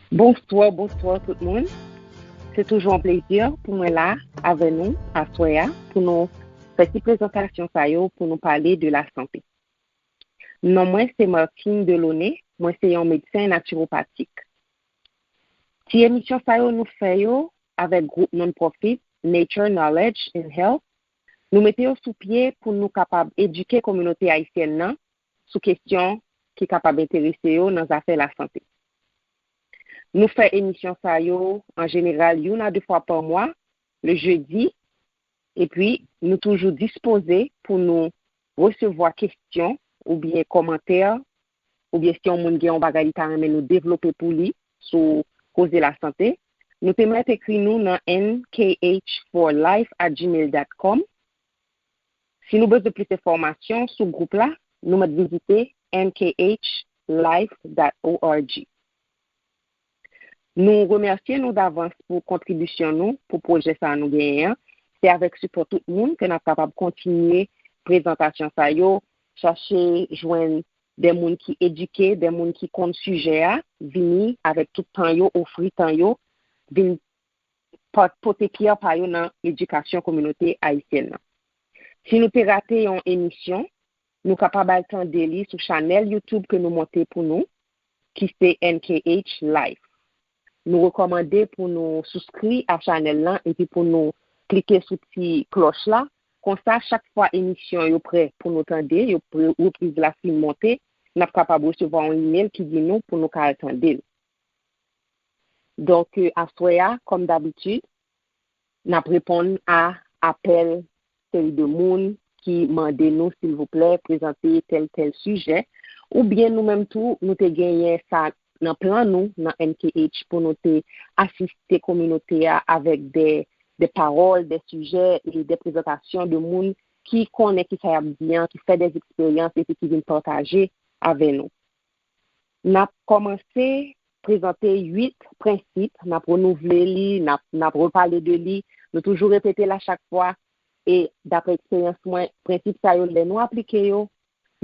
Bonsoir tout le monde. C'est toujours un plaisir pour moi là, avec nous, à Soya, pour nous faire une présentation ça yo, pour nous parler de la santé. Non, moi, c'est Martine Delaunay. Moi, c'est un médecin naturopathique. Si émission ça yo nous fait yo, avec groupe non-profit Nature, Knowledge and Health, nous mettons sous pied pour nous capables d'éduquer la communauté haïtienne nan, sur questions qui sont capables d'intéresser yo dans les affaires de la santé. Nous faisons émission ça yo, en général, une à deux fois par mois, le jeudi, et puis nous toujours disposés pour nous recevoir questions ou bien commentaires, ou bien si on a un bagage qui nous développer pour lui sur cause de la santé. Nous pouvons écrire nous dans nkh4life@gmail.com. Si nous avons besoin de plus d'informations sur le groupe là, nous pouvons visiter nkHlife.org. Nous remercions nous d'avance pour contribution nous pour projet ça nous gagner. C'est avec support tout le monde que nous sommes capables de continuer présentation ça yo, chercher joindre des gens qui éduqués, des gens qui comptent sujet à venir avec tout temps yo, offrir temps yo, venir porter pierre par yo dans l'éducation communauté haïtienne. Si nous te raté une émission, nous capables d'attendre li sur channel YouTube que nous montons pour nous qui c'est NKH Live. Nous recommander pour nous souscrire à la chaîne là et puis pour nous cliquer sur petite cloche là. Comme ça, chaque fois émission est prêt pour nous attendre, yo reprise la film monter, nous sommes capables de recevoir un email qui dit nous pour nous attendre. Donc, à Soya, comme d'habitude, nous répondons à appel de monde qui demande nous, s'il vous plaît, présenter tel sujet, ou bien nous-mêmes tout, nous te gagné ça dans plan nous dans NKH pour nous assister communauté avec des paroles, des sujets et des présentations de monde qui connaît, qui fait bien, qui fait des expériences et qui vient partager avec nous. Nous avons commencé à présenter 8 principes, nous avons renouvelé, nous avons reparlé de lui, nous toujours répété là chaque fois et d'après expérience moi principe ça yo nous appliquer yo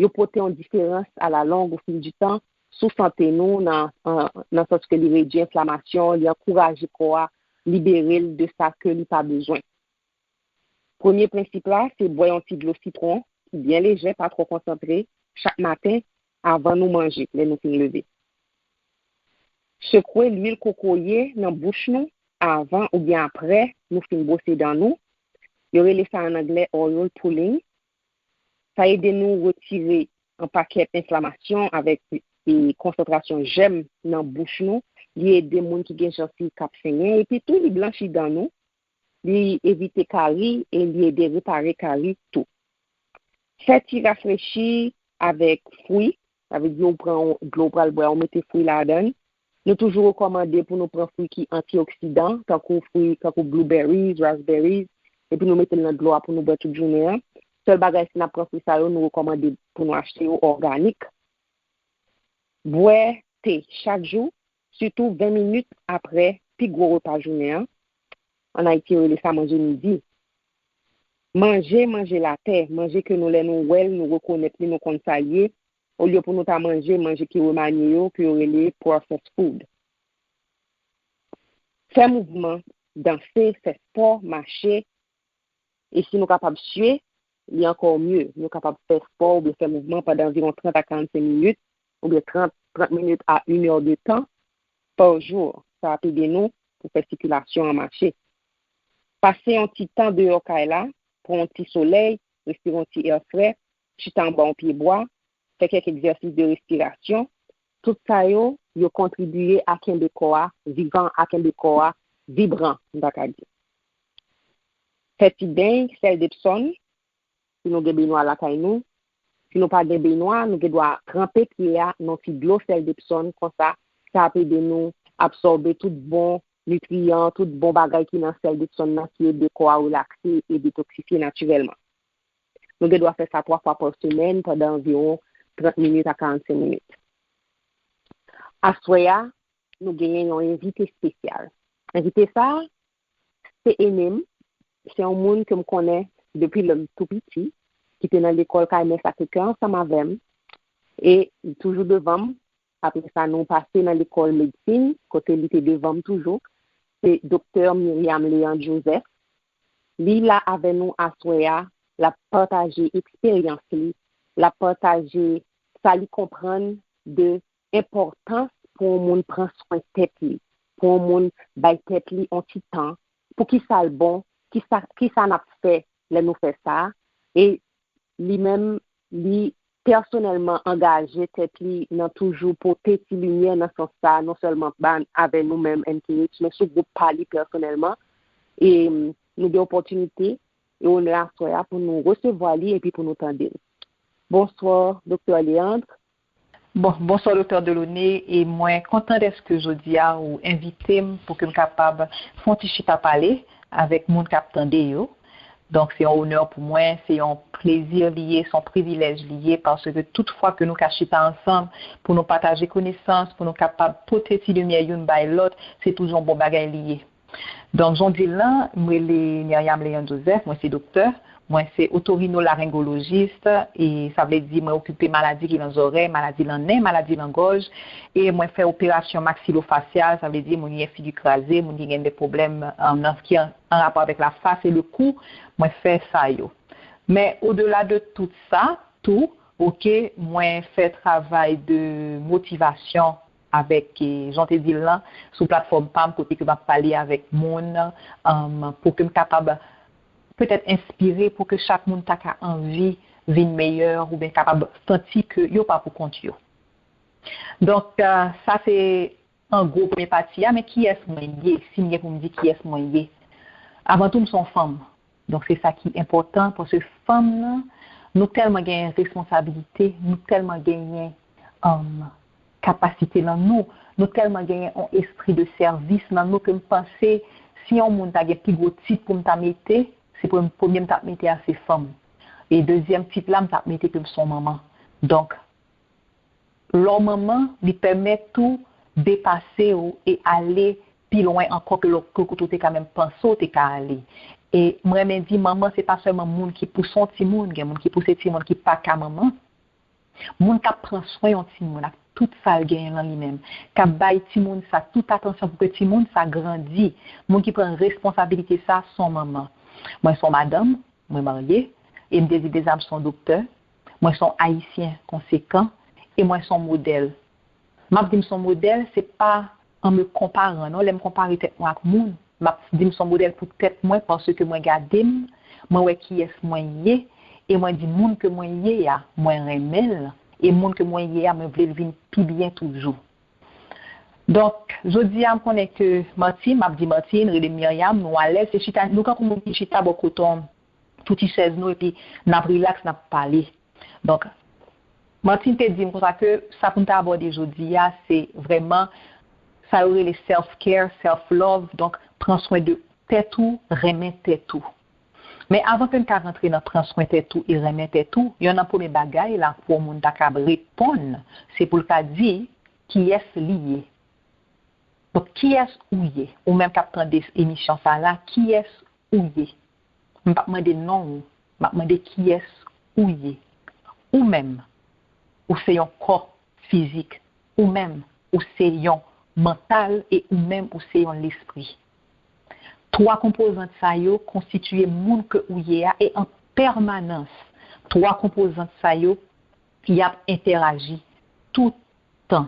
porter une différence à la longue au fil du temps sous santé nous dans sens que il réduit inflammation, il encourage quoi libérer de ça que il pas besoin. Premier principe là, c'est boire un petit de l'eau citron, bien léger, pas trop concentré chaque matin avant nous manger, les nous fin lever. Secouer l'huile cocoyer dans bouche nous avant ou bien après nous fin bosser dans nous. Il y aurait ça en anglais oil pulling. Ça aide nous retirer un paquet d'inflammation avec une concentration j'aime dans bouche nous. Il aide des gens qui ont gencives cap saigner et puis tout les blanchit dans nous. Il éviter caries et il aide réparer caries tout. Fait rafraîchir avec fruits, ça veut dire on prend de l'eau pour le boire, on met des fruits là-dedans. Nous toujours recommander pour nous prendre fruits qui antioxydants, tant que fruits comme blueberries, raspberries. Et puis nous mettons dans de l'eau pour nous boire toute journée. Seul bagage si nous prenons ça, nous recommandons pour nous acheter organique. Boire thé chaque jour, surtout 20 minutes après puis gros repas journée. En Haïti, on ça manger midi. Manger la terre, manger que nous nous reconnaître, nous conseiller. Au lieu pour nous manger qui remanie qui les processed food. Faire mouvement, danser, faire sport, marcher. Et si nous sommes capables de suer, il y a encore mieux. Nous sommes capables de faire sport ou de faire mouvement pendant environ 30 à 45 minutes, ou bien 30 minutes à 1 heure de temps par jour. Ça va aider nous pour faire circulation en marché. Passer un petit temps dehors là, pour un petit soleil, respirer un petit air frais, chuter en bas en pied bois, faire quelques exercices de respiration. Tout ça, yo contribué à qu'un décor vivant, à qu'un décor vibrant, d'accord. Petit bain, sel d'Epsom, si nous avons besoin la caille nous. Si nous pas de besoin, nous devons tremper pied dans de l'eau sel d'Epsom comme ça peut de nous absorber tout bon nutriments, tout bon bagage qui dans sel d'Epsom qui est de quoi relaxer et détoxifier naturellement. Nous devons faire ça 3 fois par semaine pendant environ 30 minutes à 45 minutes. À Soya, nous gagnons un invité spécial. Invité ça, c'est Enem. C'est un monde que je connais depuis le tout petit, qui était dans l'école KMS à quelqu'un ensemble avec moi, et toujours devant moi, Après ça, nous passons dans l'école médecine, côté il était devant toujours. C'est docteur Myriam Léon Joseph. Lui, là, avec nous à Soya, la partager expérience, la partager, ça lui comprendre de importance pour un monde prendre soin de tête, pour un monde bailler tête en petit temps, pour qui ça le bon, qui ça n'a fait, là nous fait ça, et lui-même, lui, personnellement engagé tête li dans toujours pour tête lumière dans ce sens non seulement avec nous-mêmes NKH, mais sur groupe parler personnellement, et nous avons l'opportunité et on est à Soya pour nous recevoir lui et puis pour nous tendre. Bonsoir, docteur Léandre. Bonsoir, docteur Delaunay, et moi, content d'être que je dis à ou invité pour que je sois capable de parler avec mon capitaine Deyo. Donc, c'est un honneur pour moi, c'est un plaisir lié, c'est un privilège lié, parce que toutefois que nous cachons ensemble pour nous partager connaissances, pour nous capables de porter si lumière une by l'autre, c'est toujours un bon bagage lié. Donc, j'en dis là, moi, c'est Myriam Léon Joseph, moi, c'est docteur. Moi, c'est otorhinolaryngologiste et ça veut dire moi occuper maladie qui dans les oreilles, maladie dans le nez, maladie dans la gorge et moi faire opération maxillofaciale, ça veut dire mon y a figure crasée, mon y a des problèmes en rapport avec la face et le cou, moi faire ça yo. Mais au-delà de tout ça, OK, moi fait travail de motivation avec j'en te dis là sur plateforme PAM côté que va parler avec monde pour que me capable peut-être inspiré pour que chaque monde ait envie de vivre meilleur ou bien capable de sentir que yo pas pour compte yo. Donc ça c'est un gros premier partie, mais qui est-ce moi si m'y pour me dire qui est-ce moi avant tout nous sommes femmes. Donc c'est ça qui est important parce que femmes nous tellement gagnent responsabilité, nous tellement gagnent capacité dans nous tellement gagnent un esprit de service dans nous que me penser si on monde a plus gros titre pour me mettre c'est pour premier me mettre à ces femmes et deuxième type là me mettre comme son maman. Donc leur maman lui permet tout dépasser et aller plus loin encore que tu t'es quand même pensé t'es qu'à aller. Et moi me dit maman c'est pas seulement monde qui pousse son petit monde, il y a monde qui pousse petit monde qui pas qu'à maman. Monde qui prend soin de petit monde, tout ça le gagne dans lui-même. Qui baille petit monde ça toute attention pour que petit monde ça grandit. Monde qui prend responsabilité ça son maman. Moi son madame, moi mariée et me désire des âmes son docteur. Moi son haïtien conséquent et moi son modèle. M'a dit son modèle c'est pas en me comparant, non, l'aime comparer tête moi avec monde. M'a dit son modèle pour tête moi parce que moi regarder moi ouais qui est moi yé et moi dis monde que moi yé a moi remel et monde que moi yé a me veut vivre plus bien toujours. Donc je dis à me connaît que Martine m'a dit Martine et Myriam nous à l'aise c'est chita nous quand on chita beaucoup ton tout y 16 nous et puis n'a relax n'a parler. Donc Martine te dit comme ça que ça pour t'aborder aujourd'hui c'est vraiment ça aurait les self-care, self-love donc prends soin de tête tout, remettre tout. Mais avant que nous rentrer dans prendre soin de tout et remettre tout, il y a un premier bagage là pour moun ta répondre, c'est pour le dire qui est lié. Donc qui est ouillé ou même quand prend des émissions ça là, qui est ouillé. On pas demander non, on demander qui est ouillé. Ou même ou c'est un corps physique ou même ou c'est un mental et ou même ou c'est un l'esprit. Trois composantes ça yo constituent moun que ouye a et en permanence trois composantes ça yo qui a interagi tout temps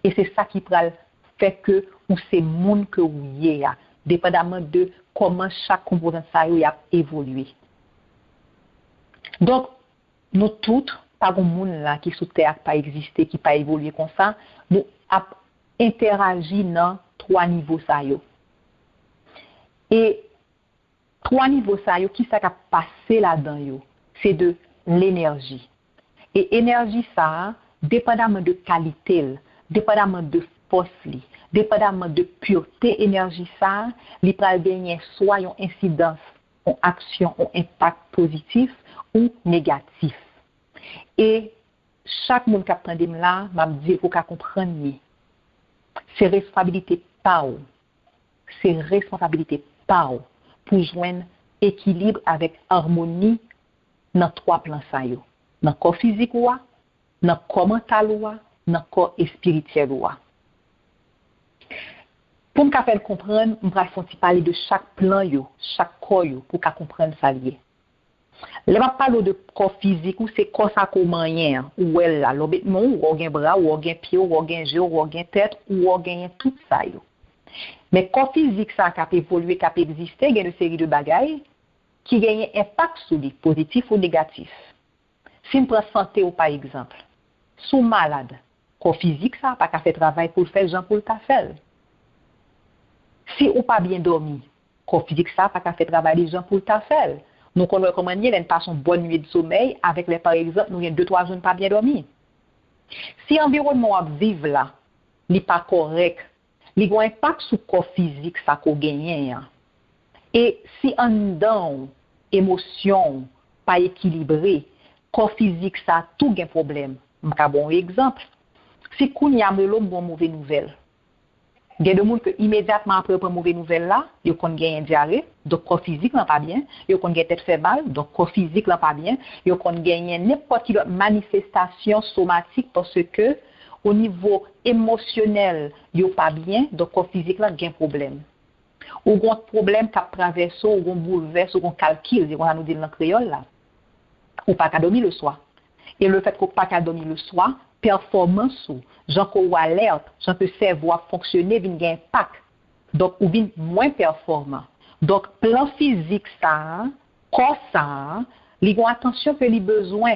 et c'est ça qui pral fait que ou c'est moun que ouye a dépendamment de comment chaque composante ça yo a évolué. Donc nous toutes pas un moun là qui sous terre pas exister qui pas évoluer comme ça nous a interagi dans trois niveaux ça yo. Et trois niveaux ça yo qui ça a passé là-dedans yo, c'est de l'énergie. Et énergie ça dépendamment de qualité, dépendamment de force li, dépendamment de pureté énergie ça, li pral gagner soit une incidence, une action, un impact positif ou négatif. Et chaque monde qui apprend là, m'a dit faut qu'à comprendre c'est responsabilité pas ou. C'est responsabilité pas ou pour joindre équilibre avec harmonie dans trois plans ça yo. Dans corps physique ou dans corps mental ou dans le corps spirituel. Pour me faire comprendre, je vais parler de chaque plan, chaque corps, pour qu'on comprenne ça. Là, je parle de corps physique, ou c'est corps ça comme moyen, ou elle là, l'obétement, ou un bras, ou un pied, ou un jeu, ou un tête, ou un tout ça. Mais corps physique, ça a évolué, a existé, il y a une série de bagailles qui ont un impact sur lui, positif ou négatif. Si on prend santé ou par exemple, sous malade, corps physique, ça n'a pas qu'à faire travail pour le faire, gens pour le faire. Si on pas bien dormi, corps physique, ça n'a pas qu'à faire travail des gens pour le faire. Nous on recommande une passe une bonne nuit de sommeil avec les par exemple, nous avons 2-3 jours pas bien dormi. Si l'environnement vivre là, n'est pas correct, il a un impact sur le corps physique ça qu'on gagne. Et si en dedans émotion pas équilibrée, corps physique ça a tout un problème. Un bon exemple, si qu'on y a une mauvaise nouvelle. Il y a des gens qui immédiatement après une mauvaise nouvelle là, ils ont gagné un diarrhée, donc corps physique n'est pas bien, ils ont gagné tête fait mal, donc corps physique n'est pas bien, ils ont gagné n'importe quelle manifestation somatique parce que au niveau émotionnel, ils n'ont pas bien, donc corps physique là a un problème. Ou un problème qui traverse, ou un bouleverse, ou un calcul, on va nous dire dans le créole là, ou pas qu'à dormir le soir. Et le fait qu'on pas qu'à dormir le soir, performance ou gens qu'on alerte, gens que cerveau a fonctionné, vient un impact. Donc ou vient moins performant. Donc plan physique ça, corps ça, li gon attention que li besoin.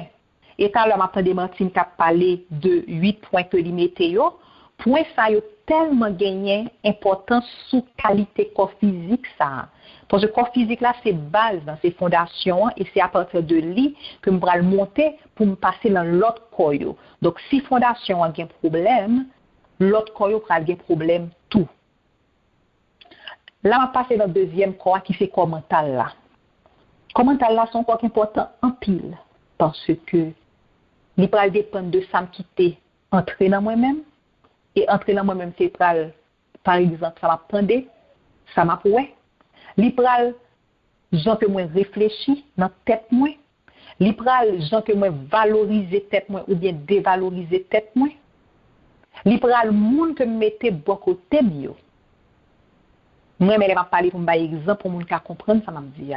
Et quand là m'entendez Martine qui a parlé de 8 points que li mette yo, point ça yo tellement gagné importance sous qualité corps physique ça. Parce que le corps physique là c'est base dans ses fondations et c'est à partir de lui que me le monter pour me passer dans l'autre corps. Donc si fondation a un problème, l'autre corps a un problème tout. Là on passe dans le deuxième corps qui c'est corps mental là. Corps mental là sont corps important en pile parce que il va dépendre de ça qui t'est entré dans moi-même et entrer dans moi-même c'est par exemple ça m'a prendre, ça m'a poué. Li pral gens que moi réfléchi dans tête moi, li pral gens que moi valoriser tête moi ou bien dévaloriser tête moi. Li pral moun que mettait bon côté yo. Moi mais m'a parler pour m'bailler exemple pour moun ka comprendre ça m'a dit.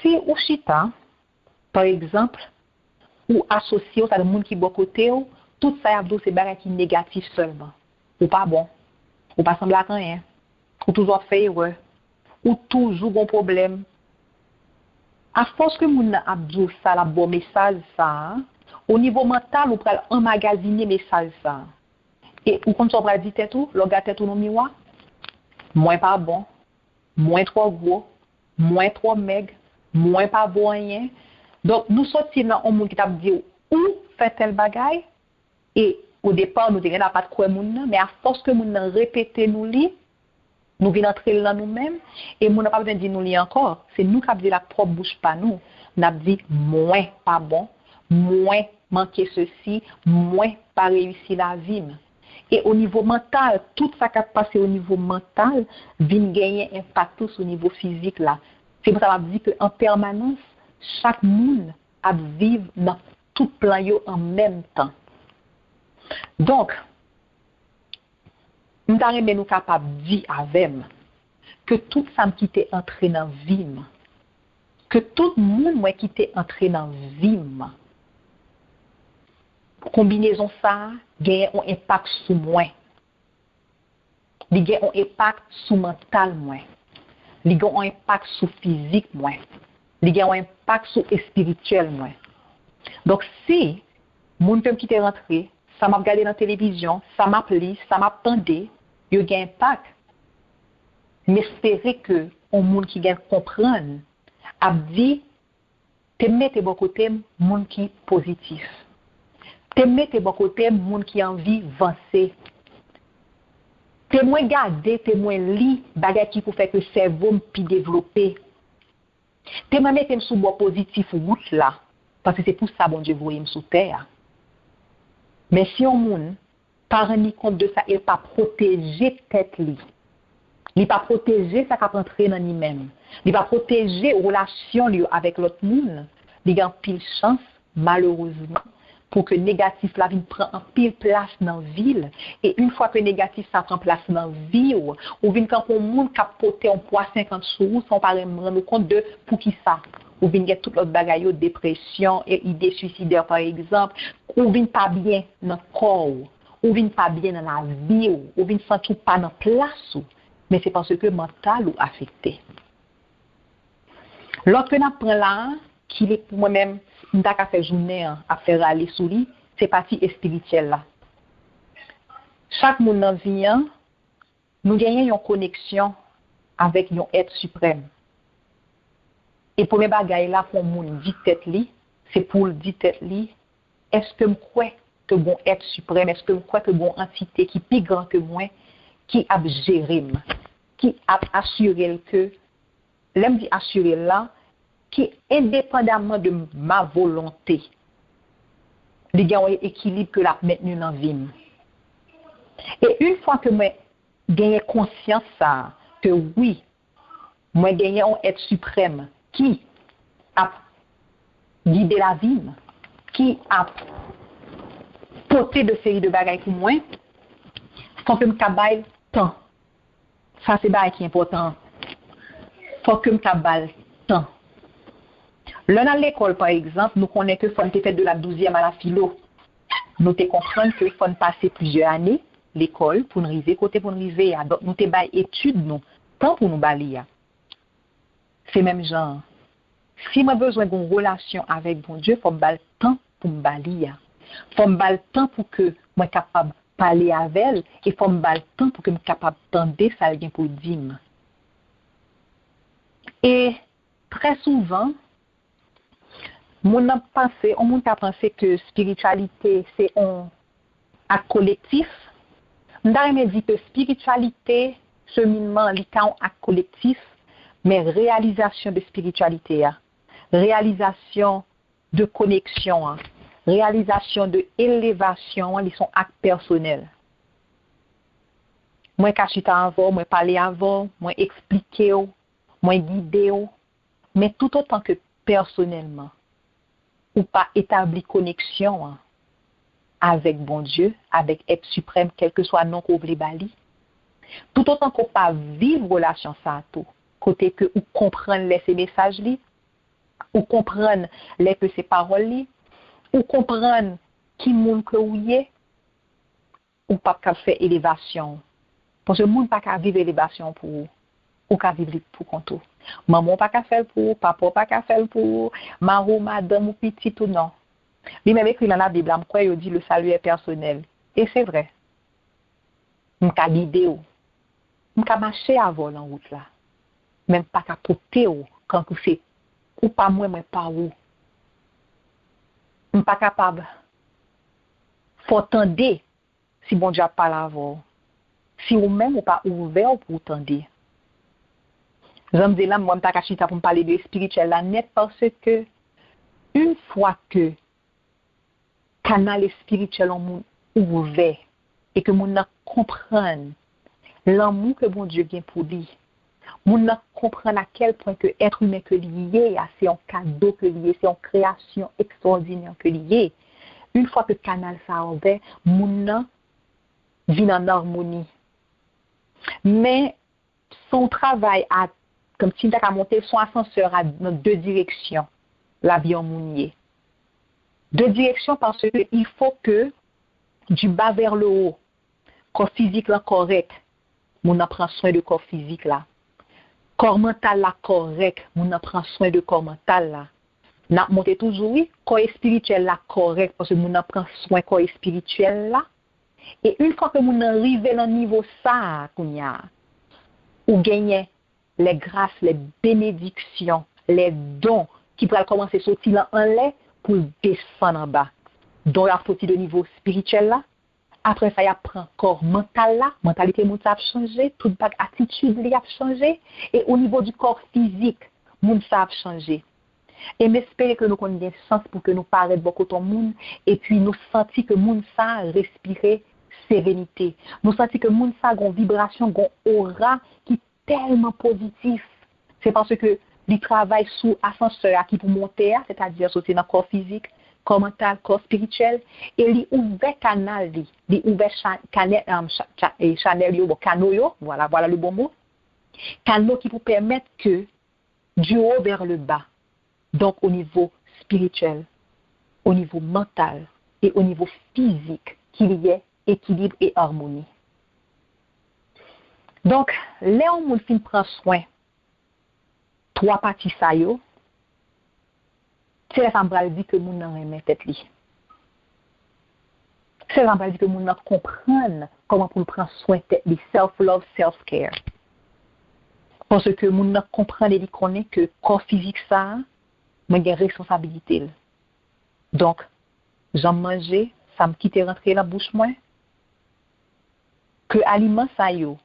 Si ou chita par exemple ou associé à moun qui bon côté tout ça y a c'est bagay qui négatif seulement. Ou pas bon. Ou pas semble à rien. Ou toujours fait erreur, ou toujours bon problème. À force que moun a dit ça la bon message ça, au niveau mental ou pral emmagasiner message ça. Et ou quand on pral dit tout, le gars tout dans miroir, moins pas bon, moins trop gros, moins trop maigre, moins pas bon rien. Donc nous sorti dans un monde qui t'a dit ou fait tel bagay et au départ nous n'avons pas de quoi moun mais à force que moun répéter nous li nous venons entrer dans nous-mêmes et nous n'a pas besoin de dire nous li encore. C'est nous qui avons dit la propre bouche pas nous. Nous avons dit moins pas bon, moins manquer ceci, moins pas réussir la vie. Et au niveau mental, tout ça qui a passé au niveau mental vient gagner un impact sur le niveau physique là. C'est pour ça que je dis qu'en permanence, chaque monde a vivre dans tout plan en même temps. Donc, nous sommes capables de dire avec que tout ça qui était entré dans la vie, que tout le monde qui était entré dans la vie, combinaison ça, a un impact sur moi. Il a un impact sur mental moi. Il a un impact sur physique moi. Il a un impact sur spirituel moi. Donc si mon qui était rentré, ça m'a regardé dans la télévision, ça m'a appelé, ça m'a attendu, il y a un impact. Mais espérer que un monde qui vient comprendre a dit te mettre bon côté monde qui positif. Te mettre bon côté monde qui envie avancer. Te moins garder, te moins li bagay qui pour faire que cerveau puis développer. Te moins mettre sous bon positif route là parce que c'est pour ça bon Dieu voyait sous terre. Mais si on monde pas rendre compte de ça, il pas protéger tête li. Il pas protéger ça qui entrer dans lui-même. Il pas protéger relation lui avec l'autre monde. Il y a pile chance malheureusement pour que négatif la vie prend en pile place dans la ville. Et une fois que négatif ça prend place dans la vie, ou vient quand on monde capoter en poids 50 sous, sans pas me rendre compte de pour qui ça. Ou vient get toute l'autre bagaille, dépression et idées suicidaires par exemple, ou vient pas bien dans le corps, ou vient pas bien dans la vie, ou vient sentir pas dans place, mais c'est parce que mental ou affecté. L'autre que nous prend là, qui est pour moi-même, nous avons fait journée à faire aller sous lui, c'est partie spirituelle là. Chaque monde dans la vie, nous gagnons une connexion avec un être suprême. Et pour mes bagailles là, pour mon dit tête li, c'est pour le dire tête li, est-ce que je crois que bon être suprême, est-ce que je crois que bon entité qui est plus grand que moi, qui a géré, qui a assuré que, l'aime dit assuré là, qui indépendamment de ma volonté, il y a un équilibre que la maintenu dans la vie. Et une fois que moi gagne conscience ça, que oui, moi gagne un être suprême qui a guidé la vie, qui a porté de série de bagages pour moi, faut que je me temps. Ça c'est bagage qui est important. Faut que je me temps. Là, dans l'école, par exemple, nous connaissons que faut faire de la 12e à la philo. Nous te comprenons que faut passer plusieurs années l'école pour nous arriver côté pour nous arriver. Donc nous te bail études nous, temps pour nous balayer. C'est même genre. Si moi besoin d'une relation avec bon Dieu, faut me bailler temps pour me balayer. Faut me bailler temps pour que moi capable parler avec elle et faut me bailler temps pour que me capable tendre ça bien pour dire. Et très souvent on a pensé que spiritualité c'est un acte collectif. On a dit que spiritualité, cheminement, c'est un acte collectif, mais réalisation de spiritualité, réalisation de connexion, réalisation de élévation, ils sont actes personnels. Moi, kachita avant, moi parler avant, moi expliquer, moi guider, mais tout autant que personnellement. Ou pas établir connexion avec bon Dieu, avec être suprême, quel que soit non qu'on voulait bali. Tout autant qu'on pas vivre relation ça tout, côté que ou comprendre ces messages li, ou comprendre les que ces paroles li, ou comprendre qui monde que ou yé, ou pas qu'à faire élévation. Parce que monde pas qu'à vivre élévation pour ou qu'à vivre pour compte. Maman pas qu'à faire pour, papa pas qu'à faire pour, maro, madame ou petit ou non. Lui même écrit dans la Bible, quoi il dit le salut est personnel. Et c'est vrai. On ka guider on ka marcher avant en route là. Même pas qu'à porter quand vous c'est ou pas moi pas ou. On pas capable. Faut tendre si bon Dieu parle avant. Si ou même ou pas ouvert pour tendre. J'aime dire là, moi, je suis pour me parler de spirituel là net parce que une fois que canal spirituel est ouvert et que mon comprenne l'amour que bon Dieu vient pour lui, mon comprenne à quel point que être humain que lié, c'est un cadeau que lié, c'est une création extraordinaire que lié. Une fois que canal ça ouvert, mon vit en harmonie. Mais son travail a comme si on a monté son ascenseur dans deux directions, l'avion mounier. Deux directions parce qu'il faut que du bas vers le haut, corps physique là correct, on prend soin de corps physique là. Corps mental là correct, on prend soin de corps mental là. N'a monté toujours oui, corps spirituel là correct parce que on prend soin corps spirituel là. Et une fois que on arrive à un niveau ça, ou gagner les grâces, les bénédictions, les dons qui pourraient commencer à sortir en l'air pour descendre en bas. Donc, il y a sorti de niveau spirituel là. Après ça, il y a prend corps mental là. Mentalité moun ça a changé. Toute attitude li a changé. Et au niveau du corps physique, moun ça a changé. Et m'espérer que nous connaissons sens pour que nous paraître beaucoup de monde. Et puis, nous sentir que moun ça respirer sérénité. Nous sentir que moun ça a une vibration, une aura qui tellement positif. C'est parce que il travaille sous ascenseur qui pour monter, c'est-à-dire sauter dans le corps physique, corps mental, corps spirituel, et il ouvert canal, il ouvert channel, canaux, voilà le bon mot, canaux qui vous permettent que du haut vers le bas, donc au niveau spirituel, au niveau mental et au niveau physique, qu'il y ait équilibre et harmonie. Donc, là où on fin prend soin, trois parties ça yo, c'est la femme dit que moun nan remet tête li. C'est la femme dit que moun nan comprendre comment pour prendre soin tête li, self-love, self-care. Parce que moun nan comprendre et connaît que corps physique ça, moi j'ai responsabilité. Donc, j'en manger, ça me quitte rentrer la bouche moi. Que aliment ça yo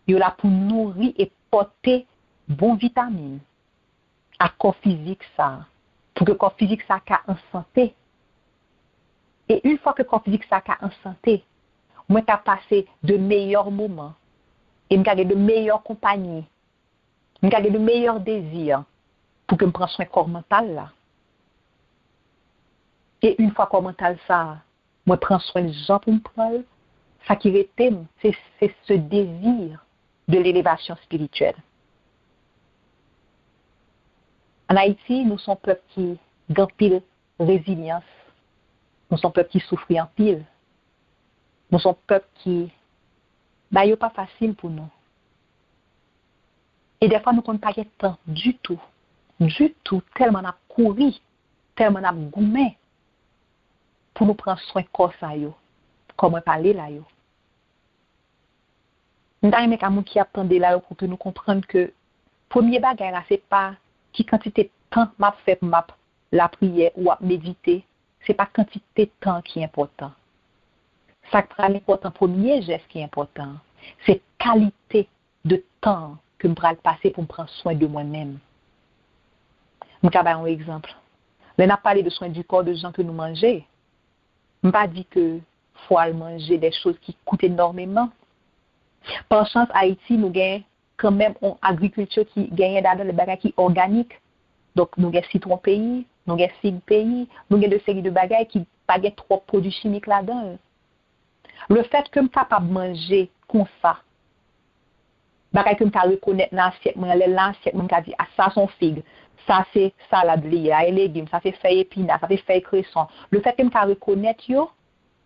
là pour nourrir et porter bon vitamine à corps physique ça, pour que corps physique ça soit en santé. Et une fois que corps physique ça soit en santé, moi t'as passé de meilleurs moments et m'gagner de meilleures compagnies, m'gagner de meilleurs désirs pour que me prenne soin corps mental là. Et une fois corps mental ça, moi prends soin de gens pour me prendre, ça qui était c'est ce désir de l'élévation spirituelle. En Haïti, nous sommes peuple qui ont pile résilience. Nous sommes peuple qui souffre en pile. Nous sommes peuple qui n'est pas facile pour nous. Et des fois, nous ne pas de temps du tout, tellement on a couru, tellement on a goumé pour nous prendre soin de corps ça yo, comment parler là yo. Nous avons des gens qui attendent là pour que nous comprenions que premier bagage là c'est pas qui quantité de temps m'a fait la prière ou à méditer, c'est pas quantité de temps qui est important. Ça qui est important, premier geste qui est important, c'est qualité de temps que je vais passer pour me prendre soin de moi-même. Je vais vous donner un exemple. On a parlé de soins du corps de gens que nous mangeons. Je ne pas dit que faut manger des choses qui coûtent énormément. Par chance, Haïti, nous avons quand même une agriculture qui gagne dans le bagages qui organique. Donc, nous avons citron pays, nous avons figue pays, nous avons des séries de bagages qui ne pas trop de produits chimiques là-dedans. Le fait que je suis capable de manger comme ça, bagage que je reconnaître dans l'assiette, je dis, ah, ça sont figues, ça c'est salade liée, et légumes, ça c'est feuille épinards, ça c'est feuille cresson. Le fait que je reconnaître,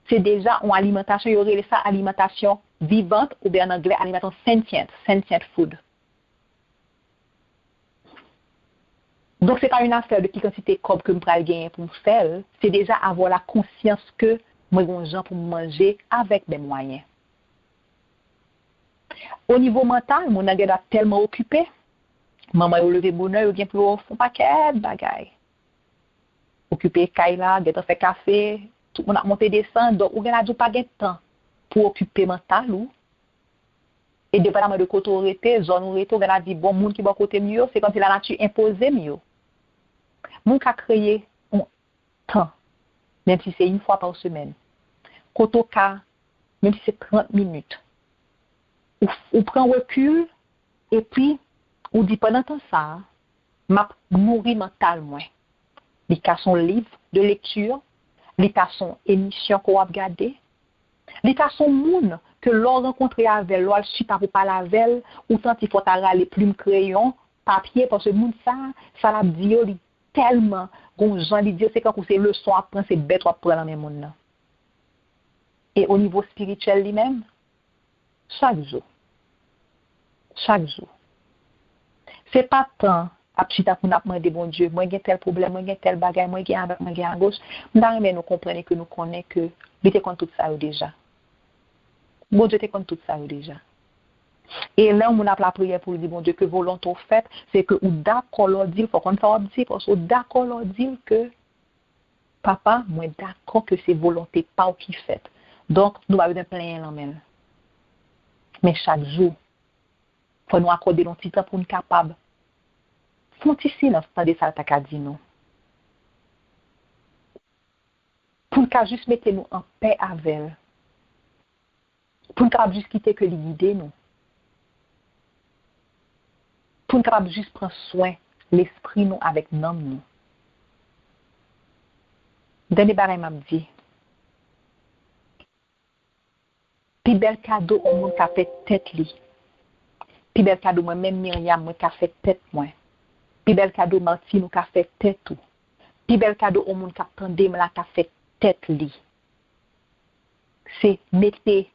c'est déjà une alimentation, il y aurait ça alimentation vivante ou bien en anglais alimentation sentient food. Donc c'est pas une affaire de qui quantité comme que me pral gagner pour me faire, c'est déjà avoir la conscience que moi gon gens pour manger avec mes moyens. Au niveau mental, mon nèg est tellement occupé, maman yo levé bonheur, yo vient pour font paquet bagaille. Occupé kaila, gèt fait café, tout le monde a monté descend, donc ou gen a pas de temps pour occuper mental ou et dépendamment de côté où était zone où était on a dit bon monde qui bon côté mieux c'est comme si la nature imposait mieux moun ka créer un temps même si c'est une fois par semaine côté ka même si c'est 30 minutes ou prend recul et puis ou dit pendant temps ça m'a nourri mentalement les cas son livre de lecture les cas son émission qu'on a regardé les cas sont moun que l'on rencontre avec l'on suite à vous parler avec ou tant il faut aller plume crayon papier parce que moun ça l'a dit tellement gon gens li dire c'est quand c'est leçon à prendre c'est bête à prendre dans même monde là et au niveau spirituel lui-même chaque jour c'est pas tant à petit à pour demander bon Dieu moi j'ai tel problème moi j'ai tel bagage moi j'ai à gauche mais nous comprenons que nous connaissons que il était contre tout ça déjà. Bon Dieu te compte tout ça déjà. Et là, on a la prière pour dire, bon Dieu, que volonté faite, c'est que ou d'accord leur dit, il faut qu'on soit dit, parce que d'accord leur dit que, papa, moi d'accord que c'est volonté pas qui fait. Donc, nous avons plein en même. Mais chaque jour, il faut nous accorder un petit temps pour nous capables. Faut un silence, tandis ça t'a dit nous. Pour nous juste mettre nous en paix avec elle. Pour nous juste quitter que les guider nous. Pour nous juste prendre soin l'esprit nous avec nous. Dernier bagay m'a dit. Pi bel cadeau au monde qui a fait tête li. Pi bel cadeau moi même Myriam moi qui a fait tête moi. Pi bel cadeau Martine qui a fait tête tout. Pi bel cadeau au monde qui a tendé la qui a fait tête li. C'est mettez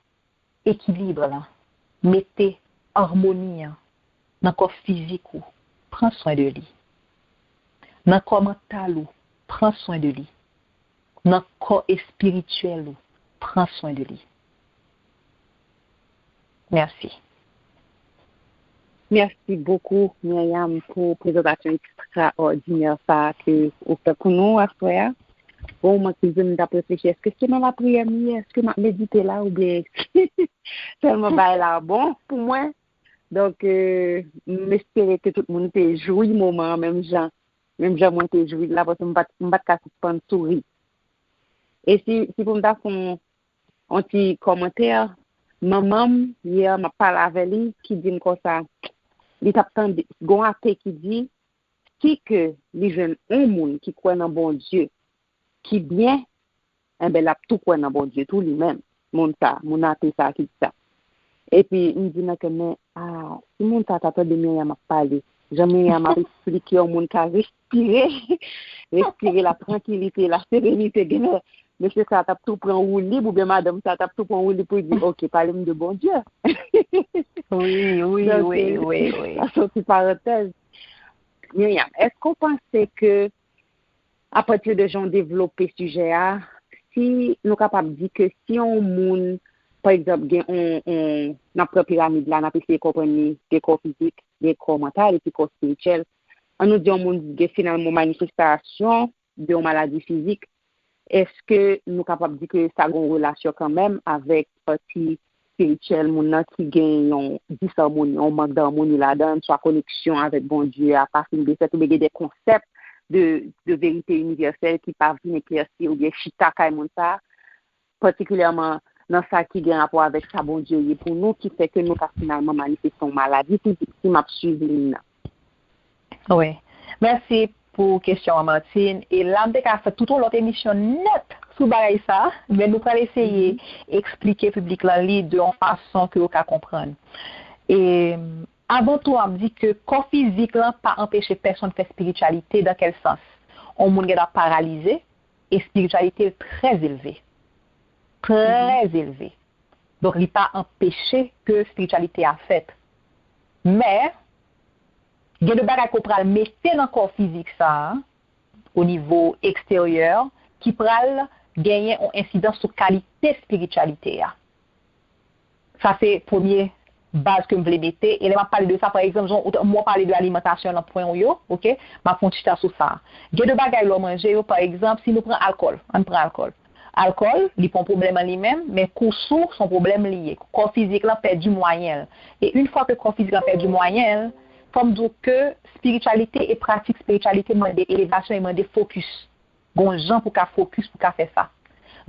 équilibre là. Mettez harmonie dans le corps physique ou prends soin de lui. Dans le corps mental ou prends soin de lui. Dans le corps spirituel ou prends soin de lui. Merci. Merci beaucoup, Myriam, pour la présentation extraordinaire ça que vous faites pour nous à soi. Bon, moi, qui viens d'après réfléchir, est-ce que c'est dans la prière, est-ce que je médite là ou bien tellement bas là, bon, pour moi. Donc, j'espère que tout le monde peut jouer le moment, même gens, moi, peut jouer là, parce que je ne vais pas suspendre sourire. Et si vous me donnez un petit commentaire, maman, hier, m'a parlé avec lui, qui dit comme ça, il t'a entendu, qui dit, si que les jeunes ont monde qui croient dans bon Dieu, qui bien, eh ben, là, tout croit dans bon Dieu, tout lui-même, mon athée ça, qui dit ça. Et puis, il me dit, que, mais, si mon tata de Myriam m'a parlé, jamais m'a expliqué au monde qui a respiré, respirer la tranquillité, la sérénité, monsieur ça t'a tout prend ou libre, ou bien madame ça t'a tout prend ou libre pour dire, ok, parlez-moi de bon Dieu. Oui. La sortie parenthèse. Myriam, est-ce qu'on pensait que, à partir de gens développer ce sujet, si nous sommes capables de dire que si on monde, par exemple, on notre pyramide là, on a essayé de comprendre des corps physiques, des corps mentaux et des corps spirituels, on nous dit on monde finalement manifestation de maladie physique. Est-ce que nous sommes capables de dire que ça a une relation quand même avec partie spirituelle, mon qui gagne une disharmonie, on manque d'harmonie là-dedans, soit connexion avec bon Dieu, à partir de ça, des concepts de vérité universelle qui peuvent venir éclaircir ou bien chita ça, particulièrement dans ça qui a un rapport avec ça bon Dieu et pour nous qui fait que nous finalement manifestons maladie si m'a suivi. Oui. Merci pour la question, Martine. Et là, on a fait toute l'autre émission nette sur ça, mais nous allons essayer d'expliquer au public la ligne de façon que vous pouvez comprendre. Et avant tout, on me dit que le corps physique n'a pas empêché personne de faire spiritualité. Dans quel sens? On monde est paralysé et spiritualité est très élevée. Très élevée. Donc, il n'a pas empêché que spiritualité a fait. Mais, il y a des bagages qu'on peut mettre dans le corps physique ça, au niveau extérieur, qui peut gagner une incidence sur la qualité spiritualité. Ça, c'est la première base que je voulais mettre. Et là, je parler de ça, par exemple, moi, parler de l'alimentation dans le point où ok? Je vais faire sur ça. Il y a des bagages à manger, par exemple, si nous prenons alcool, on prend alcool. Alcool, il prend problème en lui-même, mais coursour, son problème lié. Le corps physique, là, perd du moyen. Et une fois que le corps physique perd du moyen, comme dire que spiritualité et pratique spiritualité, demande élévation et demande focus. Gon gens pour qu'à focus pour qu'à faire ça.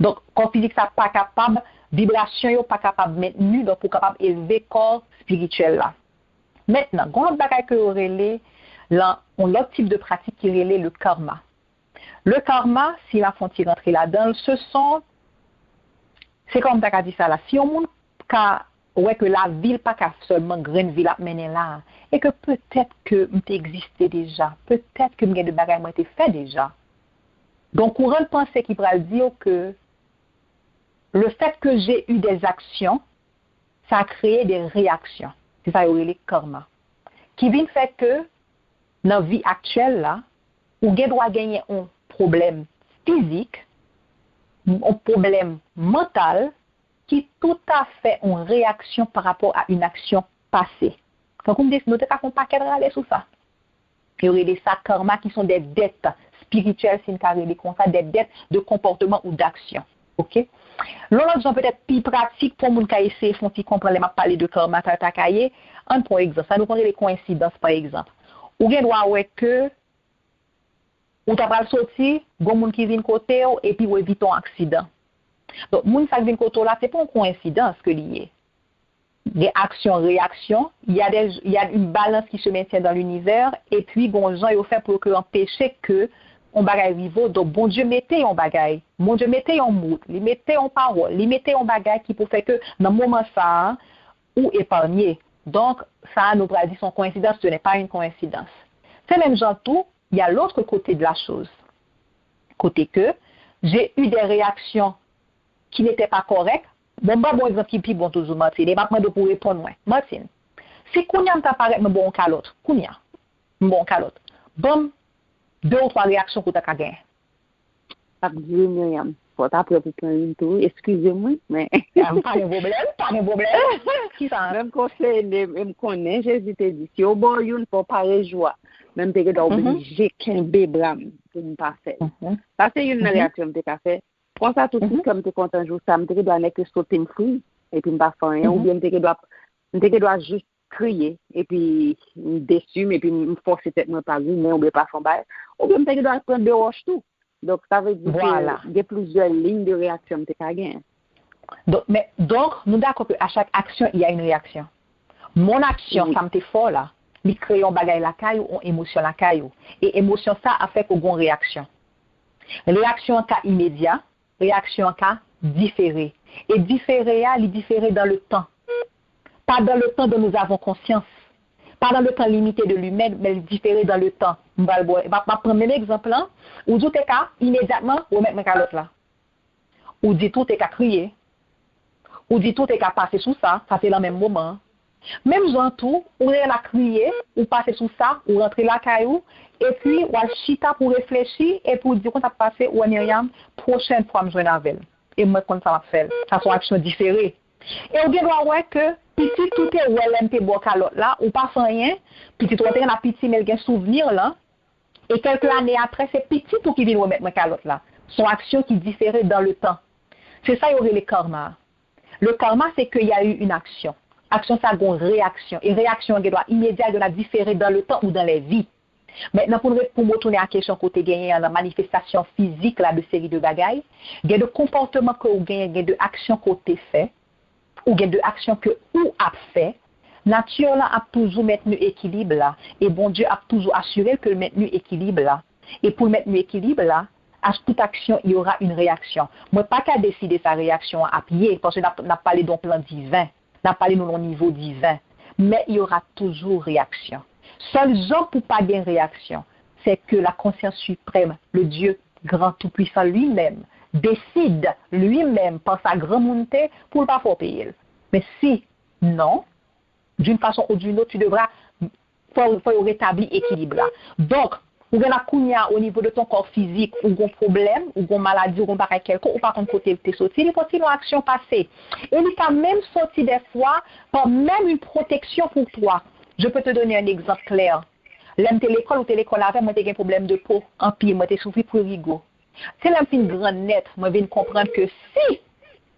Donc corps physique ça pas capable, vibration yo pas capable maintenu donc pour capable élever corps spirituel là. Maintenant, gon bagay que relé là, on l'autre type de pratique qui relé le karma. Le karma, si la font rentrer là-dedans, c'est comme t'as dit ça là, si on monde ouais que la ville pas qu'à seulement grande ville à mener là et que peut-être que m'était existé déjà, peut-être que m'gè de bagages m'ont été fait déjà. Donc courant pensée qui pourrait dire que le fait que j'ai eu des actions, ça a créé des réactions. C'est ça le karma. Qui vient faire que dans la vie actuelle là, ou doit gagner un problème physique, un problème mental qui tout à fait une réaction par rapport à une action passée. Quand on dit, nous avons un paquet de râler sur ça. Il y aurait des karma qui sont des dettes spirituelles, c'est une carrière comme ça, des dettes de comportement ou d'action. Ok? L'autre sont peut-être plus pratique pour les gens qui essaient de comprendre, les parler de karma, un point exemple, ça nous prend les coïncidences par exemple. Ou bien doit ouais que ou tu vas sortir, gon moun qui vient côté et puis ou évite un accident. Donc, moun sa vient côté là, c'est pas une coïncidence que lié. Des actions-réactions, il y a une balance qui se maintient dans l'univers et puis bon gens ils fait pour que empêcher que on bagay rivo, donc bon Dieu mettait en bagay. Bon Dieu mettait en mout, il mettait en parole, il mettait en bagay qui pour faire que dans le moment ça, ou épargner. Donc, ça, nous avons dit son coïncidence, ce n'est pas une coïncidence. C'est même genre tout, il y a l'autre côté de la chose. Côté que j'ai eu des réactions qui n'étaient pas correctes. Bon exemple qui est bon toujours, Martine. Et maintenant, pour répondre, moi. Martine, si Kounia m'apparaît, mais bon cas l'autre. Kounia, bon cas l'autre. Bon, 2 ou 3 réactions que tu as gagnées. Ça veut dire, Myriam, faut après pour prendre une tour. Excusez-moi, mais. Pas de problème, pas de problème. Qui ça? Même conseil, même connaît, j'hésite à dire, si au bon, il ne faut pas réjouir. Même si tu obligé qu'un bébé pour ne pas faire. Ça, c'est une réaction que tu as fait. Quand ça, tout de suite, comme tu es content, ça me doit être sauter fruit et puis ne pas faire rien. Ou bien tu dois juste crier et puis me déçu, et puis me forcer peut-être me pas mais ou bien pas faire bail. Ou bien tu dois prendre de roche tout. Donc, ça veut dire qu'il y a plusieurs lignes de réaction que tu as gagnées. Donc, nous sommes d'accord qu'à chaque action, il y a une réaction. Mon action, ça me fait fort là. Il crée un bagage la caillou, une émotion la caillou. Et émotion, ça a fait qu'on a une réaction. Réaction en cas immédiat, réaction en cas différé. Et différé, il différé dans le temps. Pas dans le temps dont nous avons conscience. Pas dans le temps limité de lui-même, mais différé dans le temps. Je vais prendre le même exemple là. Ou dit cas immédiatement, ou mettre mes calottes là. Ou dit tout est qu'à crier. Ou dit tout est qu'à passer sous ça c'est dans le même moment. Même gens tout, ou est à crier, ou passer sous ça, ou rentrer la caillou, et puis ou à chita pour réfléchir et pour dire qu'on a passé ou Myriam, prochaine fois me joindre avec elle. Et moi quand ça va faire, ça sont actions différées. Et on doit voir que petit tout est ou LMP boire calotte là, ou pas sans rien, petit tout est un petit mais il y a un souvenir là. Et quelques années après, c'est petit tout qui vient remettre ma calotte là. Son action qui différait dans le temps. C'est ça, il y aurait le karma. Le karma, c'est qu'il y a eu une action. Action, ça a une réaction. Et réaction, elle doit immédiate, elle doit différer dans le temps ou dans les vies. Maintenant, pour me retourner à la question côté gagné dans la manifestation physique là, de série de bagailles, il y a de comportements que vous gagnez, il y a de actions côté fait, ou il y a de actions que vous a fait. Nature là a toujours maintenu équilibre là. Et bon Dieu a toujours assuré que le maintenu équilibre là. Et pour le maintenu équilibre là, à toute action, il y aura une réaction. Moi, pas qu'à décider sa réaction à pied, parce que n'a parlé d'un plan divin, n'a parlé de mon niveau divin. Mais il y aura toujours réaction. Seul genre pour pas bien réaction, c'est que la conscience suprême, le Dieu grand tout-puissant lui-même, décide lui-même par sa grande montée pour ne pas faire payer. Mais si non, d'une façon ou d'une autre, tu devras rétablir l'équilibre là. Donc, ou bien la au niveau de ton corps physique, ou un problème, ou une maladie, ou un barrage quelconque, ou par contre côté t'es sorti, il faut une action passée. Et il peut même sortir des fois par même une protection pour toi. Je peux te donner un exemple clair. L'aime l'école ou l'école avec moi j'ai un problème de peau, en pire, moi t'es souffert pour rigo. C'est l'aime une grande nette, moi viens comprendre que si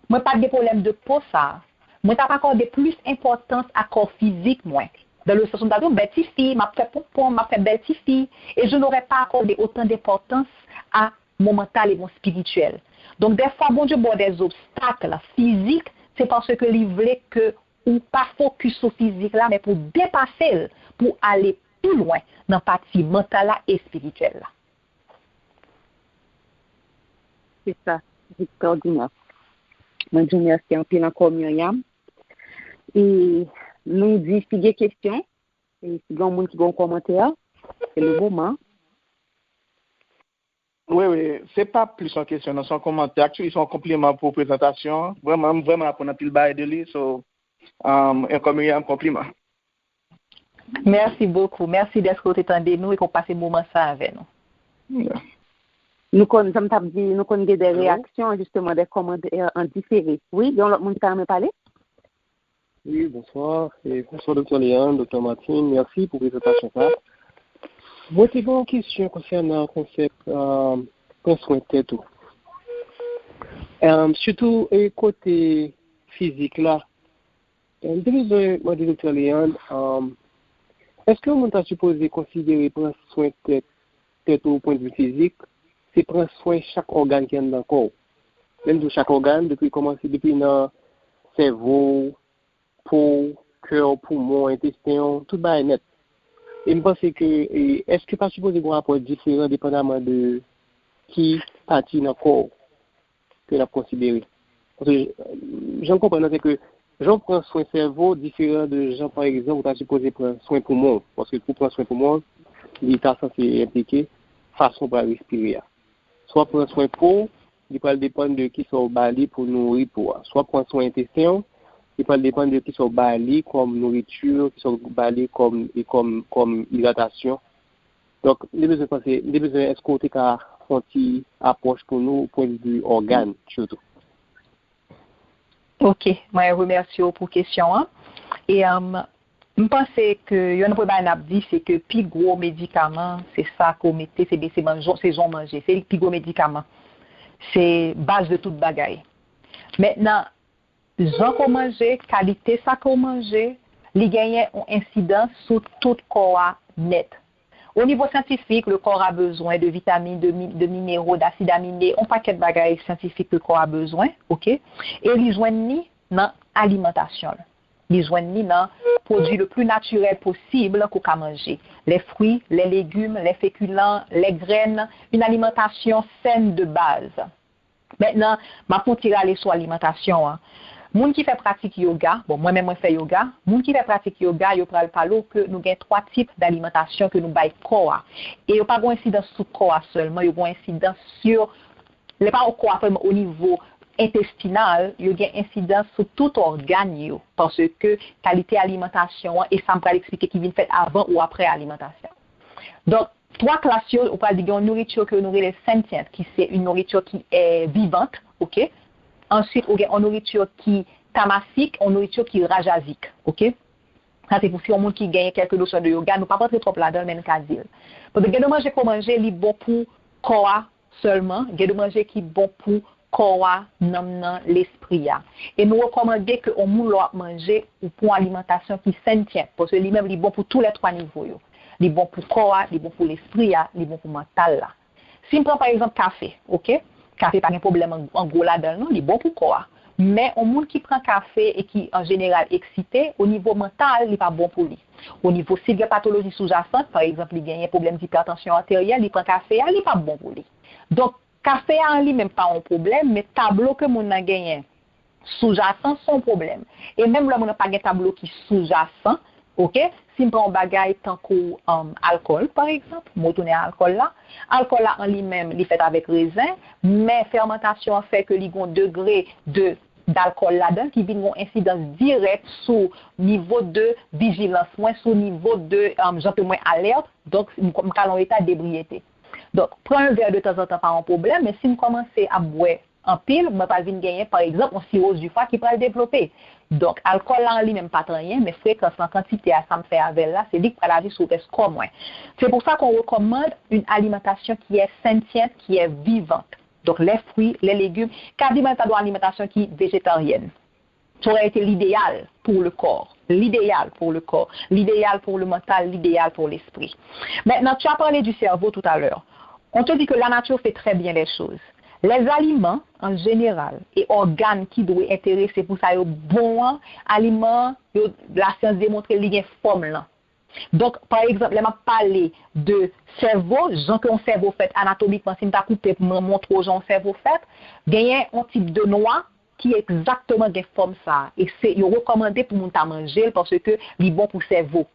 moi pas de problème de peau ça, moi t'as pas accordé plus importance à corps physique moi. Dans le sens où je belle petite fille, m'a fait pompon, m'a fait belle petite fille, et je n'aurais pas accordé autant d'importance à mon mental et mon spirituel. Donc, des fois, bon Dieu, bon, des obstacles physiques, c'est parce que il voulait que, ou pas focus sur physique là, mais pour dépasser, pour aller plus loin dans la partie mentale et spirituelle. C'est ça, c'est extraordinaire. Moi, je remercie un peu encore Myriam. Et nous dit si il y a des questions, et si il y a des gens qui ont un commentaire, c'est le moment. Oui, c'est pas plus en question dans son commentaire. Ils sont en complément pour présentation. Vraiment, pour un pile bail de lui. Comme il y a un compliment. Merci beaucoup. Merci d'être entendu nous et qu'on passe un moment ça avec nous. Yeah. Nous connaissons des réactions, justement, des commentaires en différé. Oui, il y a l'autre monde qui t'a parlé? Oui, bonsoir. Et bonsoir, Dr. Léon, Dr. Martine. Merci pour la présentation. Moi, j'ai une question concernant le concept qu'on soin tête. Surtout, côté physique, là. Moi, Dr. Léon, est-ce que on est supposé considérer prendre soin tête au point de vue physique, c'est prendre soin de chaque organe qui est dans le corps? Même de chaque organe, depuis le cerveau, peau, cœur, poumon, intestin, tout est net. Et je pense que est-ce que pas supposé avoir un rapport différent dépendamment de qui partie dans le corps que l'on a considéré. Parce que j'en comprends, c'est que j'en prends soin cerveau différent de gens, par exemple, où tu as supposé prendre soin poumon. Parce que pour prendre soin poumon, l'État censé impliquer façon pour respirer. Soit prendre soin peau, il peut dépendre de qui sont balés pour nourrir pour. Soit prendre soin intestin, il peut dépendre de qui sont balés comme nourriture, qui sont balés comme hydratation. Donc, les besoins escortés car font une approche pour nous au point de vue organe, surtout. OK, moi je remercie pour la question. Hein. Et je pense que y a un problème à dire, c'est que plus gros médicament, c'est ça qu'on mettait, c'est gens manger, c'est le plus gros médicament. C'est base de toute bagaille. Maintenant, gens qu'on manger, qualité ça qu'on manger, les gagnants ont incidence sur tout corps net. Au niveau scientifique, le corps a besoin de vitamines, de minéraux, d'acides aminés, un paquet de bagages scientifiques que le corps a besoin, ok? Et ils joignent ni dans l'alimentation. Ils joignent ni dans le produit le plus naturel possible qu'on peut manger. Les fruits, les légumes, les féculents, les graines, une alimentation saine de base. Maintenant, ma pour tirer aller sur l'alimentation. Hein. Moun qui fait pratique yoga, bon moi-même je fais yoga, moun qui fait pratique yoga, yo pral parler que nous avons 3 types d'alimentation que nous bail corps. Et yo pas une incidence sur corps seulement, yo une incidence sur les pas au corps au niveau intestinal, yo une incidence sur tout organe yo parce que qualité alimentation et ça me va expliquer qui vient fait avant ou après alimentation. Donc 3 classes, on parle de nourriture que nous appelons sentiente, qui c'est une nourriture qui est vivante, ok? Ensuite, on a une nourriture qui est tamasique, une nourriture qui est rajasique, ok? Ça, c'est pour si on qui gagne quelques notions de yoga, nous ne pas rentrer trop là-dedans, mais nous pas dire. Parce que, de manger pour manger, il est bon pour corps seulement, de manger qui est bon pour corps, non, l'esprit. Et nous recommandons que on manger ou pour alimentation qui est sentiente, parce que lui-même, il est bon pour tous les 3 niveaux. Il est bon pour corps, il est bon pour l'esprit, il est bon pour le mental. Si on prend par exemple café, ok? Café pas de problème en gros là-dedans, il est bon pour corps. Mais au monde qui prend café et qui en général excité, au niveau mental, il n'est pas bon pour lui. Au niveau s'il y a pathologie sous-jacente, par exemple, il y a un problème d'hypertension artérielle, il prend café, il n'est pas bon pour lui. Donc, café en lui-même pas un problème, mais tableau que mon a gagné sous-jacent, son problème. Et même là, on n'a pas un tableau qui sous-jacent, ok? Si on prend un bagage tant qu'alcool, par exemple, on tourne à alcool là en lui-même, il fait avec raisin, mais fermentation fait que il y a un degré d'alcool là-dedans qui vient une incidence directe sur niveau de vigilance, moins sur niveau de moins alerte, donc comme en état d'ébriété. Donc, prendre un verre de temps en temps pas un problème, mais si on commence à boire en pile, on va venir gagner par exemple une cirrhose du foie qui peut le développer. Donc, alcool là en lui-même pas rien, mais fréquence en quantité à ça me fait avec là, c'est dit que la vie sur score moins. C'est pour ça qu'on recommande une alimentation qui est sentiente, qui est vivante. Donc, les fruits, les légumes, quasiment pas d'alimentation qui est végétarienne. Ça aurait été l'idéal pour le corps. L'idéal pour le corps, l'idéal pour le mental, l'idéal pour l'esprit. Maintenant, tu as parlé du cerveau tout à l'heure. On te dit que la nature fait très bien les choses. Les aliments, en général, et organes qui doivent intéresser pour ça, bon aliments, la science démontre qu'il y a une forme là. Donc, par exemple, je parler de cerveau, gens qui ont cerveau fait anatomiquement, si je coupé pour me montrer aux gens cerveau fait, il y a un type de noix qui est exactement de forme ça. Et c'est recommandé pour nous manger parce que c'est bon pour le cerveau.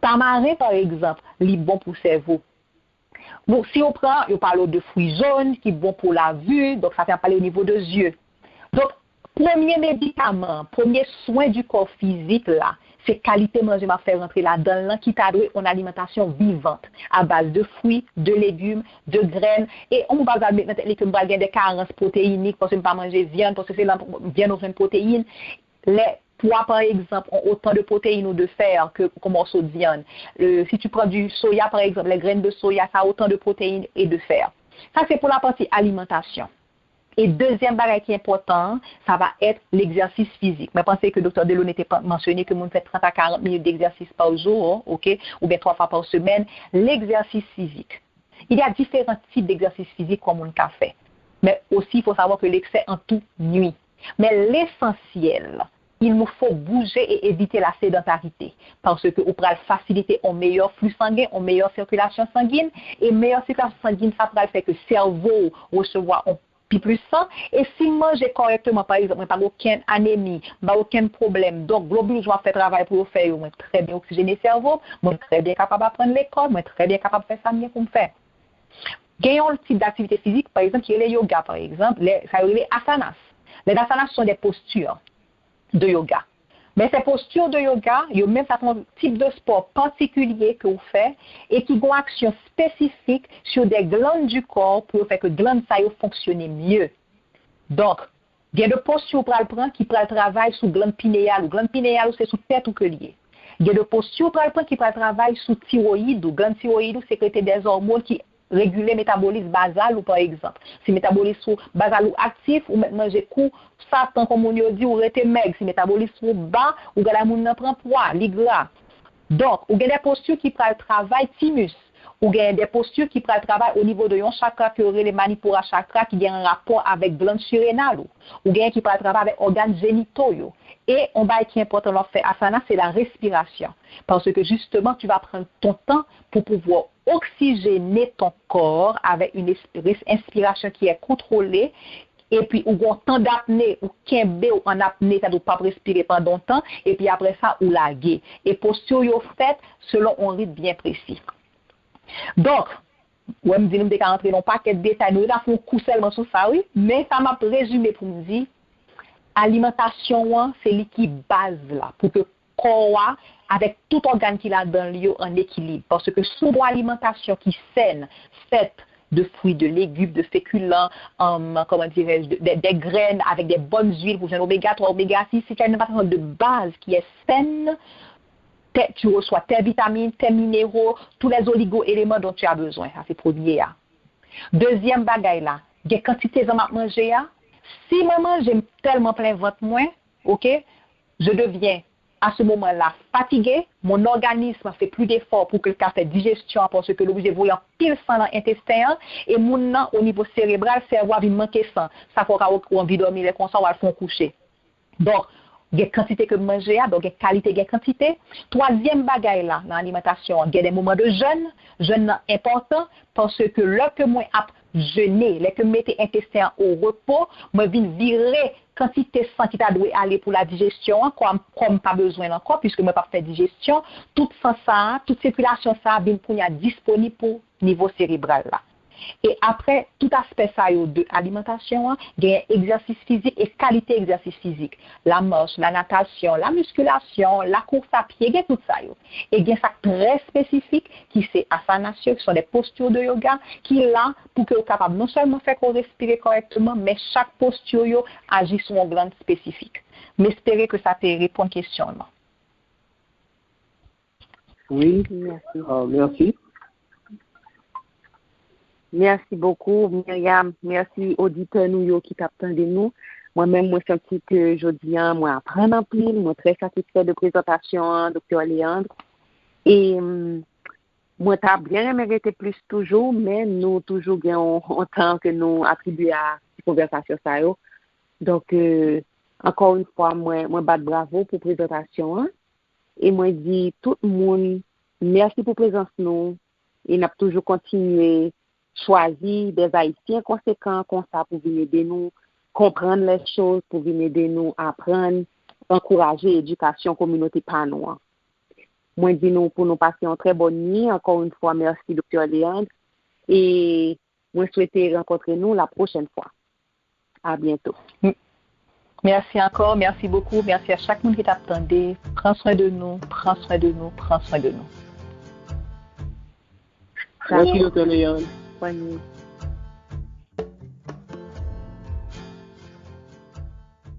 Tamarin, par exemple, c'est bon pour le cerveau. Bon, si on prend, on parle de fruits jaunes qui sont bons pour la vue, donc ça fait parler au niveau des yeux. Donc, premier médicament, premier soin du corps physique, là, c'est qualité manger m'a faire rentrer là-dedans, qui t'a donné une alimentation vivante, à base de fruits, de légumes, de graines, et on va maintenant que nous avons des carences protéiniques, parce que nous ne pas manger viande, parce que c'est viande aux protéines. Les pois, par exemple, ont autant de protéines ou de fer que morceaux de viande. Si tu prends du soya, par exemple, les graines de soya, ça a autant de protéines et de fer. Ça, c'est pour la partie alimentation. Et deuxième bagage qui est important, ça va être l'exercice physique. Mais pensez que le Dr. Delon n'était pas mentionné que nous fait 30 à 40 minutes d'exercice par jour, ok, ou bien 3 fois par semaine. L'exercice physique. Il y a différents types d'exercices physiques comme on l'a fait. Mais aussi, il faut savoir que l'excès en tout nuit. Mais l'essentiel, il nous faut bouger et éviter la sédentarité parce que on pourra faciliter un meilleur flux sanguin, une meilleure circulation sanguine et meilleure circulation sanguine ça pourra faire que le cerveau recevoir un plus sang et si manger correctement par exemple pas aucune anémie, pas aucun problème donc globule joie fait travail pour faire moi très bien oxygéner le cerveau, moi très bien capable d'apprendre l'école, moi très bien capable de faire ça bien pour me faire. Gagnons le type d'activité physique par exemple qui est le yoga par exemple, ça les asanas. Les asanas sont des postures de yoga. Mais ces postures de yoga, il y a même un type de sport particulier que vous faites et qui ont une action spécifique sur des glandes du corps pour faire que les glandes fonctionnent mieux. Donc, il y a des postures pour le prendre qui prennent le travail sur glande pinéale. Glande pinéale, c'est sous tête ou que lié. Il y a des postures pour le prendre qui prennent le travail sur thyroïde ou glande thyroïde ou sécréter des hormones qui réguler métabolisme basal ou par exemple. Si métabolisme basal ou actif ou maintenant j'ai coup Satan comme on dit ou rete maigre, si métabolisme bas ou gala moun nan prend poids, li gras. Donc, ou gen des postures qui prennent le travail thymus, ou gen des postures qui prennent le travail au niveau de yon chakra qui aurait les manipura chakra qui a un rapport avec glande surrénale ou gen qui prennent le travail avec organes génitaux yo. Et on va qui est important de faire asana, c'est la respiration. Parce que justement, tu vas prendre ton temps pour pouvoir oxygéner ton corps avec une inspiration qui est contrôlée. Et puis, ou un temps d'apnée, ou kembe ou en apnée, ça ne doit pas respirer pendant longtemps. Et puis après ça, ou laguer. Et posture yo fait selon un rythme bien précis. Donc, ouais, me dit nous de rentrer dans paquet de détails, nous avons un coup seulement sur ça, oui. Mais ça m'a résumé pour me dire. Alimentation, c'est l'équipe base là, pour que le corps, avec tout organe qu'il a dans lui, en équilibre. Parce que sous une alimentation qui saine, faite de fruits, de légumes, de féculents, comment dirais-je, des graines avec des bonnes huiles pour un oméga 3, oméga 6, c'est une alimentation de base qui est saine. Tu reçois tes vitamines, tes minéraux, tous les oligo-éléments dont tu as besoin. Ça, c'est premier. Deuxième bagaille là, des quantités de manger. Si maman, j'aime tellement plein ventre moins, ok, je deviens à ce moment-là fatiguée, mon organisme fait plus d'efforts pour que le café digestion parce que l'objet voyant pile sang dans l'intestin et mon au niveau cérébral, cerveau va manquer sang. Ça faut qu'on envie de dormir les consents ou à fond coucher. Donc, il y a quantité que manger, donc il y a qualité, il y a quantité. Troisième bagaille là, dans l'alimentation, il y a des moments de jeûne important parce que là que moi jeûner, là que mettez intestin au repos, moi viens virer quantité sang qui t'a doit aller pour la digestion, comme pas besoin encore puisque moi pas faire digestion, tout sang ça, toute circulation ça vient pour disponible pour niveau cérébral là. Et après, tout aspect ça de l'alimentation, il y a exercice physique et qualité exercice physique. La marche, la natation, la musculation, la course à pied, il y a tout ça. Et il y a ça très spécifique qui c'est asana, qui sont des postures de yoga, qui est là pour que vous capable non seulement faire qu'on respire correctement, mais chaque posture agit sur une glande spécifique. Mais espérez que ça te répond à la question. Oui, merci. Merci beaucoup, Myriam. Merci, auditeurs nous qui t'attendent de nous. Moi-même, moi, senti que aujourd'hui, moi, apprendre en pile, moi, très satisfait de présentation, Dr. Léandre. Et, moi, t'as bien mérité plus toujours, mais nous, toujours, gagnons autant que nous attribuons à cette conversation, ça, yo. Donc, encore une fois, moi, bat bravo pour présentation, et moi, dis tout le monde, merci pour présence nous, et n'a toujours continué choisir des Haïtiens conséquents comme ça pour venir aider nous, comprendre les choses, pour venir aider nous apprendre, encourager l'éducation communauté par nous. Moi, dis nous pour nous passer une très bonne nuit. Encore une fois, merci, Dr. Léandre. Et moi, souhaiter rencontrer nous la prochaine fois. À bientôt. Merci encore, merci beaucoup. Merci à chaque monde qui t'attendait. Prends soin de nous, prends soin de nous, prends soin de nous. Merci, Dr. Léandre. Bonne nuit.